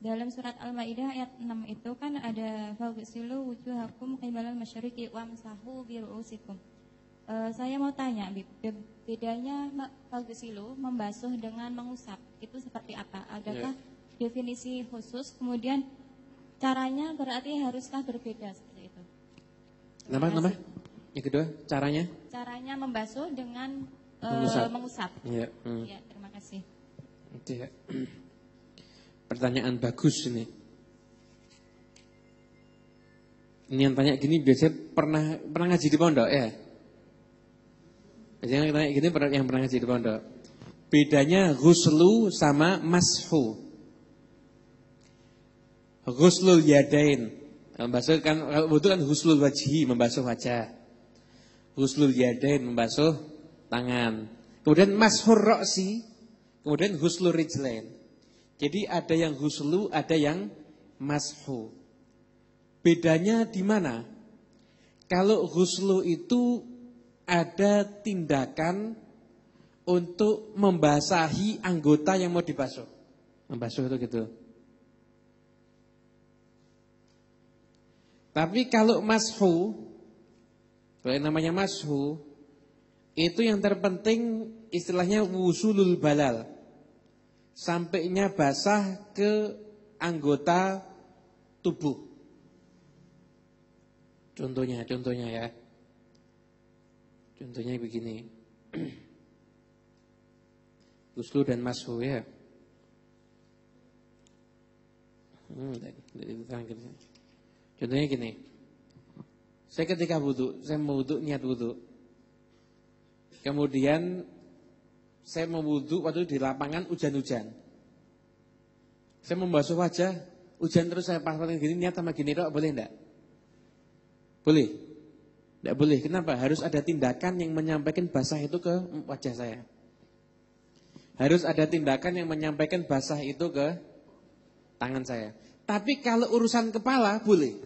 dalam surat Al-Maidah ayat 6 itu kan ada faghsilu wujuhakum qibalal masyriqi wamsahu bi ru'usikum. Saya mau tanya, bedanya faghsilu membasuh dengan mengusap itu seperti apa? Adakah definisi khusus? Kemudian caranya berarti haruskah berbeda seperti itu? Nama? Yang kedua, caranya? Caranya membasuh dengan mengusap. Ya, terima kasih. Ya. Pertanyaan bagus ini. Ini yang tanya gini biasanya pernah ngaji di pondok ya? Biasanya yang tanya gini yang pernah ngaji di pondok. Bedanya ghuslu sama mashu. Ghuslul yadain, membasuh kan, kalau wudu kan ghuslul wajhi, membasuh wajah. Ghuslul yadain, membasuh tangan. Kemudian mashur ra'si, kemudian ghuslul rijlain. Jadi ada yang ghuslu, ada yang mashu. Bedanya di mana? Kalau ghuslu itu ada tindakan untuk membasahi anggota yang mau dibasuh. Membasuh itu gitu. Tapi kalau mashu, kalau namanya mashu, itu yang terpenting istilahnya wusulul balal. Sampainya basah ke anggota tubuh. Contohnya ya. Contohnya begini. Ghuslu dan mashu ya. Contohnya gini. Saya ketika wudu, saya mau wudu, niat wudu. Kemudian saya mau wudu waktu di lapangan hujan-hujan. Saya membasuh wajah, hujan terus saya pas-pasin gini, niat sama gini dok, boleh enggak? Boleh? Enggak boleh. Kenapa? Harus ada tindakan yang menyampaikan basah itu ke wajah saya. Harus ada tindakan yang menyampaikan basah itu ke tangan saya. Tapi kalau urusan kepala boleh.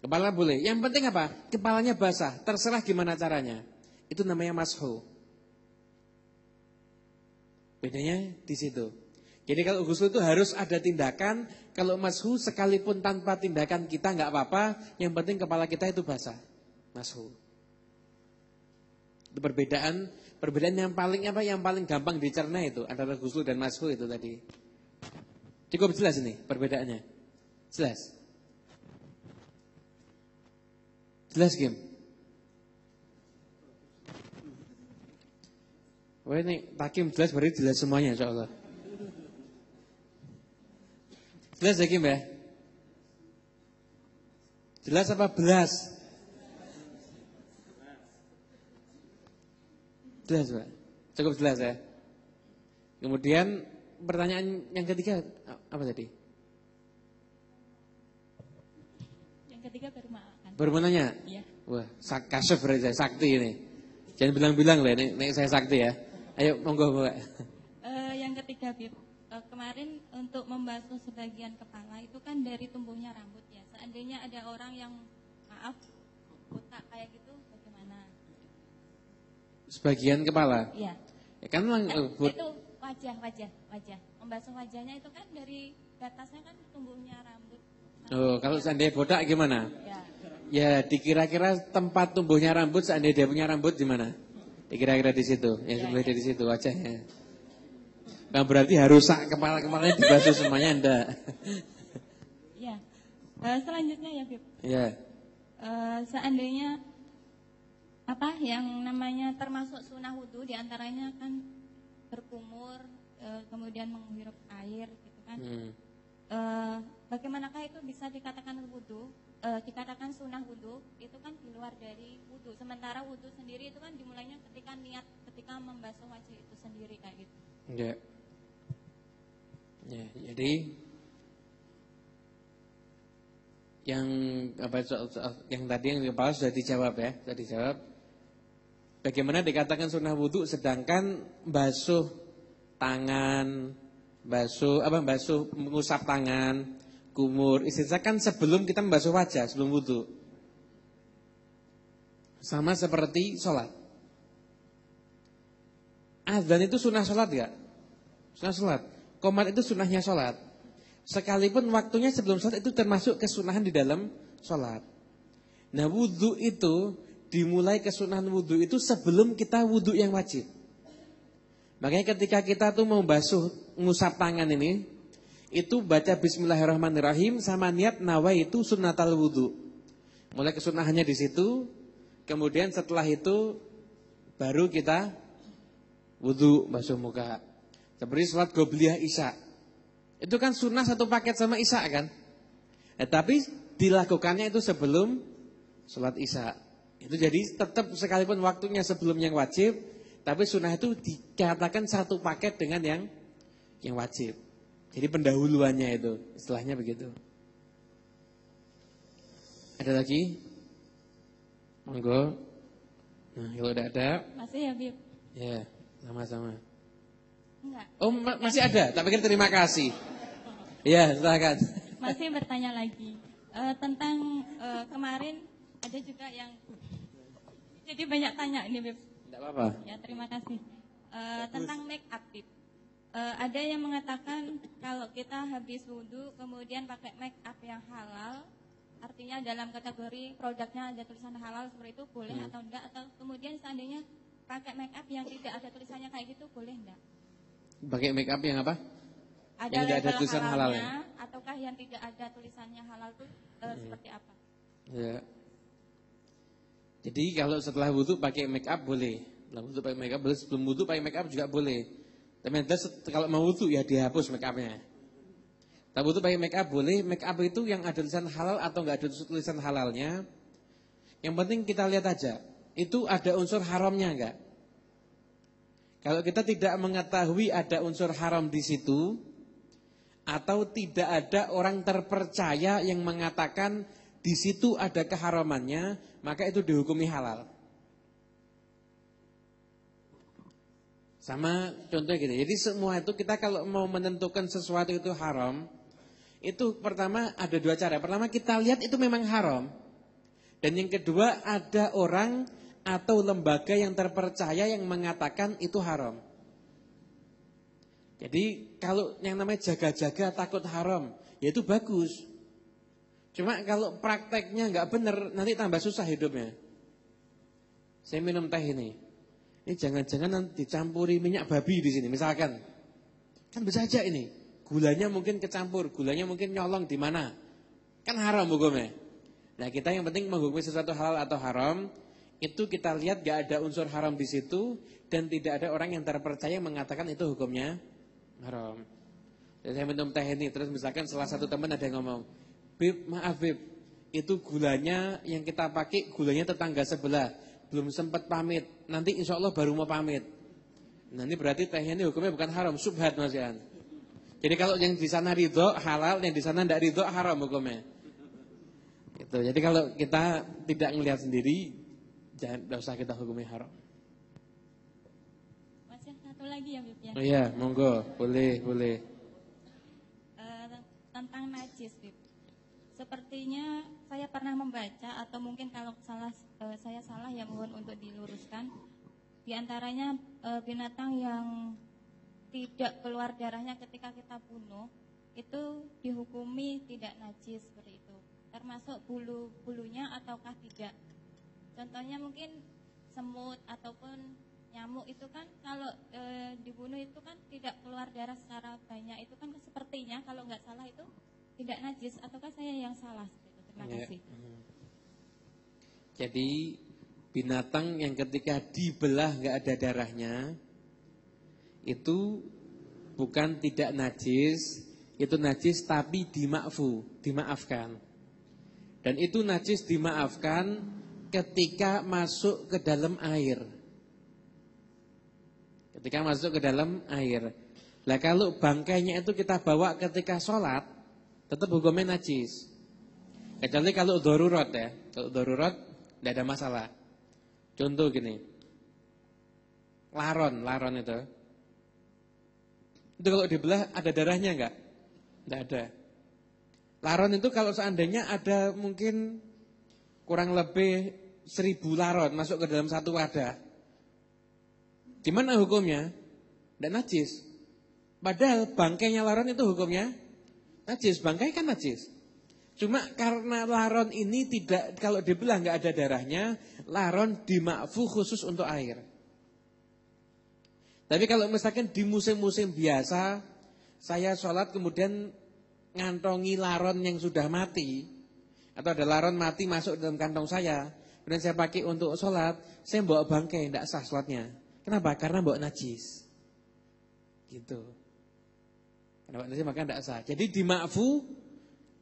Kepala boleh. Yang penting apa? Kepalanya basah. Terserah gimana caranya. Itu namanya mashu. Bedanya di situ. Jadi kalau ghusl itu harus ada tindakan. Kalau mashu sekalipun tanpa tindakan kita nggak apa-apa. Yang penting kepala kita itu basah. Mashu. Itu perbedaan yang paling Yang paling gampang dicerna itu antara ghusl dan mashu itu tadi. Cukup jelas ini perbedaannya. Jelas. Jelas Kim. Wah ini Takim jelas berarti jelas semuanya insyaallah. Jelas ya Kim ya? Jelas apa belas? Jelas Pak. Cukup jelas ya. Kemudian pertanyaan yang ketiga apa tadi? Yang ketiga baru makan. Baru mau nanya? Iya. Wah, kasuf berarti saya sakti ini. Jangan bilang-bilang lah ini saya sakti ya. Ayo monggo Mbak. Yang ketiga Bib, kemarin untuk membasuh sebagian kepala itu kan dari tumbuhnya rambut ya. Seandainya ada orang yang maaf botak kayak gitu bagaimana? Sebagian kepala? Iya. Ya kan itu wajah. Membasuh wajahnya itu kan dari batasnya kan tumbuhnya rambut. Oh, kalau seandainya botak gimana? Ya dikira-kira tempat tumbuhnya rambut seandainya dia punya rambut di mana? Dikira-kira di situ, yang sebelah dari situ wajahnya. Nah, berarti harus kepala-kepalanya dibasuh semuanya enggak? Iya. Selanjutnya ya, Bib. Iya. Seandainya apa yang namanya termasuk sunah wudu diantaranya kan berkumur, kemudian menghirup air gitu kan. Bagaimanakah itu bisa dikatakan wudu? Dikatakan sunah wudu itu kan di luar dari wudu. Sementara wudu sendiri itu kan dimulainya ketika niat, ketika membasuh wajah itu sendiri kayak gitu. Ya. Ya, jadi yang tadi yang di kepala sudah dijawab ya, sudah dijawab. Bagaimana dikatakan sunnah wudu sedangkan basuh tangan, mengusap tangan, kumur, istilahnya kan sebelum kita membasuh wajah, sebelum wudu. Sama seperti sholat. Azan itu sunnah sholat gak? Sunnah sholat. qomat itu sunnahnya sholat. Sekalipun waktunya sebelum sholat itu termasuk kesunahan di dalam sholat. Nah wudhu itu dimulai kesunahan wudhu itu sebelum kita wudhu yang wajib. Makanya ketika kita tuh mau basuh ngusap tangan ini, itu baca Bismillahirrahmanirrahim sama niat nawaitu sunnatal wudhu. Mulai kesunahannya di situ. Kemudian setelah itu baru kita wudhu basuh muka. Seperti sholat qobliyah isya. Itu kan sunnah satu paket sama isya kan. Tapi dilakukannya itu sebelum sholat isya. Itu jadi tetap sekalipun waktunya sebelum yang wajib, tapi sunnah itu dikatakan satu paket dengan yang wajib. Jadi pendahuluannya itu, istilahnya begitu. Ada lagi? Monggo. Nah, kalau udah ada. Masih ya, Bib? Ya, sama-sama. Enggak. Oh, masih ada. Tak pikir terima kasih. Ya, silakan. Masih bertanya lagi. Tentang kemarin ada juga yang jadi banyak tanya ini, Bib. Tidak apa-apa. Ya, terima kasih. Tentang make up, Bib. Ada yang mengatakan kalau kita habis wudhu kemudian pakai make up yang halal, artinya dalam kategori produknya ada tulisan halal seperti itu, boleh atau enggak? Atau kemudian seandainya pakai make up yang tidak ada tulisannya kayak gitu, boleh enggak? Pakai make up yang apa? Ada yang tidak ada label tulisan halalnya, halalnya. ataukah yang tidak ada tulisannya halal itu seperti apa? Ya. Jadi kalau setelah wudhu pakai make up boleh. Setelah wudhu pakai make up boleh. Sebelum wudhu pakai make up juga boleh. Tapi kalau mau wudhu ya dihapus make upnya. Tapi wudhu pakai make up boleh. Make up itu yang ada tulisan halal atau nggak ada tulisan halalnya. Yang penting kita lihat aja. Itu ada unsur haramnya enggak? Kalau kita tidak mengetahui ada unsur haram di situ, atau tidak ada orang terpercaya yang mengatakan di situ ada keharamannya, maka itu dihukumi halal. Sama contohnya gini. Jadi semua itu kita kalau mau menentukan sesuatu itu haram, itu pertama ada dua cara. Pertama kita lihat itu memang haram. Dan yang kedua ada orang atau lembaga yang terpercaya yang mengatakan itu haram. Jadi kalau yang namanya jaga-jaga takut haram, ya itu bagus. Cuma kalau prakteknya nggak benar, nanti tambah susah hidupnya. Saya minum teh ini jangan-jangan nanti dicampuri minyak babi di sini, misalkan. Kan bisa aja ini, gulanya mungkin kecampur, gulanya mungkin nyolong di mana. Kan haram hukumnya. Nah kita yang penting menghukumi sesuatu halal atau haram, itu kita lihat gak ada unsur haram di situ dan tidak ada orang yang terpercaya mengatakan itu hukumnya haram. Jadi saya minum teh ini, terus misalkan salah satu teman ada yang ngomong, Bib, maaf Bib, itu gulanya yang kita pakai gulanya tetangga sebelah, belum sempat pamit, nanti insya Allah baru mau pamit. Nanti berarti tehnya ini hukumnya bukan haram, subhat Mas Yan. Jadi kalau yang di sana ridho halal, yang di sana tidak ridho haram hukumnya. Gitu. Jadi kalau kita tidak melihat sendiri, tidak usah kita hukumi haram. Masih satu lagi ya, Bib ya. Oh iya, monggo, boleh. Tentang najis, Bib. Sepertinya saya pernah membaca atau mungkin kalau saya salah ya mohon untuk diluruskan. Di antaranya binatang yang tidak keluar darahnya ketika kita bunuh itu dihukumi tidak najis seperti itu. Termasuk bulunya ataukah tidak. Contohnya mungkin semut ataupun nyamuk itu kan kalau dibunuh itu kan tidak keluar darah secara banyak. Itu kan sepertinya kalau nggak salah itu tidak najis. Ataukah saya yang salah? Terima kasih. Jadi binatang yang ketika dibelah nggak ada darahnya itu bukan tidak najis, itu najis tapi dimaafkan. Dan itu najis dimaafkan ketika masuk ke dalam air. Ketika masuk ke dalam air. Lah kalau bangkainya itu kita bawa ketika sholat, tetap hukumnya najis. Kecuali kalau darurat ya. Kalau darurat tidak ada masalah. Contoh gini. Laron itu. Itu kalau dibelah ada darahnya enggak? Tidak ada. Laron itu kalau seandainya ada mungkin kurang lebih 1000 laron masuk ke dalam satu wadah. Gimana hukumnya? Tidak najis. Padahal bangkainya laron itu hukumnya najis, bangkai kan najis. Cuma karena laron ini tidak, kalau dibelah nggak ada darahnya, laron dimakfu khusus untuk air. Tapi kalau misalkan di musim-musim biasa, saya sholat kemudian ngantongi laron yang sudah mati, atau ada laron mati masuk dalam kantong saya, kemudian saya pakai untuk sholat, saya bawa bangkai, tidak sah sholatnya. Kenapa? Karena bawa najis. Gitu. Karena bawa najis maka tidak sah. Jadi dimakfu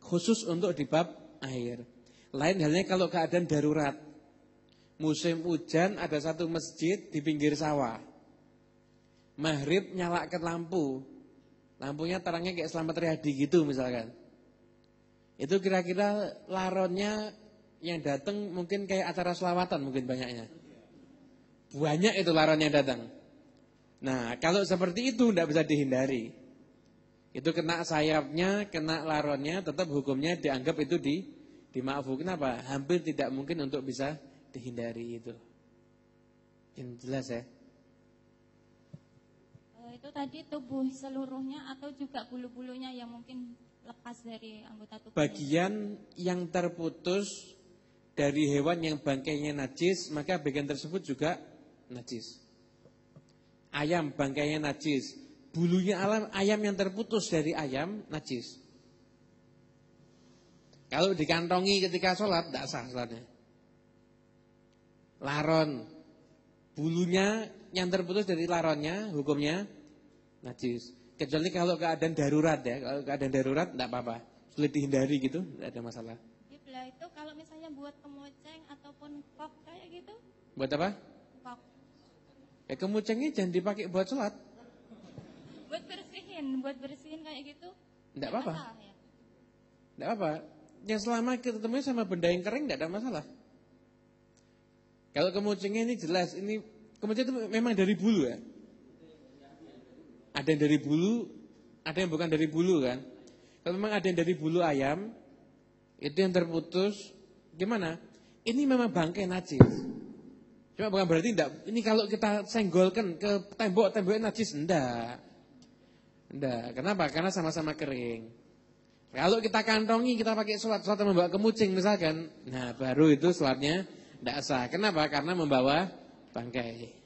khusus untuk di bab air. Lain halnya kalau keadaan darurat. Musim hujan ada satu masjid di pinggir sawah. Maghrib nyalakan lampu. Lampunya terangnya kayak Selamat Riyadi gitu misalkan. Itu kira-kira laronnya yang datang mungkin kayak acara selawatan mungkin banyaknya. Banyak itu laron yang datang. Nah, kalau seperti itu tidak bisa dihindari. Itu kena sayapnya, kena laronnya, tetap hukumnya dianggap itu dimakfu. Kenapa? Hampir tidak mungkin untuk bisa dihindari itu. Yang jelas ya. Itu tadi tubuh seluruhnya atau juga bulu-bulunya yang mungkin lepas dari anggota tubuh. Bagian yang terputus dari hewan yang bangkainya najis, maka bagian tersebut juga najis. Ayam bangkainya najis, bulunya ayam yang terputus dari ayam najis. Kalau dikantongi ketika sholat, tidak sah sholatnya. Laron, bulunya yang terputus dari laronnya, hukumnya najis. Kecuali kalau keadaan darurat ya, kalau keadaan darurat tidak apa-apa, sulit dihindari gitu, tidak ada masalah. Bila itu kalau misalnya buat kemuceng ataupun kok kayak gitu? Buat apa? Kok. Ya kemucengnya jangan dipakai buat sholat. Buat bersihin kayak gitu? Tidak apa-apa. Ya? Tidak apa-apa. Yang selama kita temuin sama benda yang kering tidak ada masalah. Kalau kemucengnya ini jelas, ini kemuceng itu memang dari bulu ya. Ada yang dari bulu, ada yang bukan dari bulu kan. Kalau memang ada yang dari bulu ayam, itu yang terputus, gimana? Ini memang bangkai najis. Cuma bukan berarti enggak. Ini kalau kita senggolkan ke tembok-temboknya najis, enggak. Enggak. Kenapa? Karena sama-sama kering. Kalau kita kantongi, kita pakai sholat membawa kemucing misalkan, nah baru itu sholatnya enggak sah. Kenapa? Karena membawa bangkai.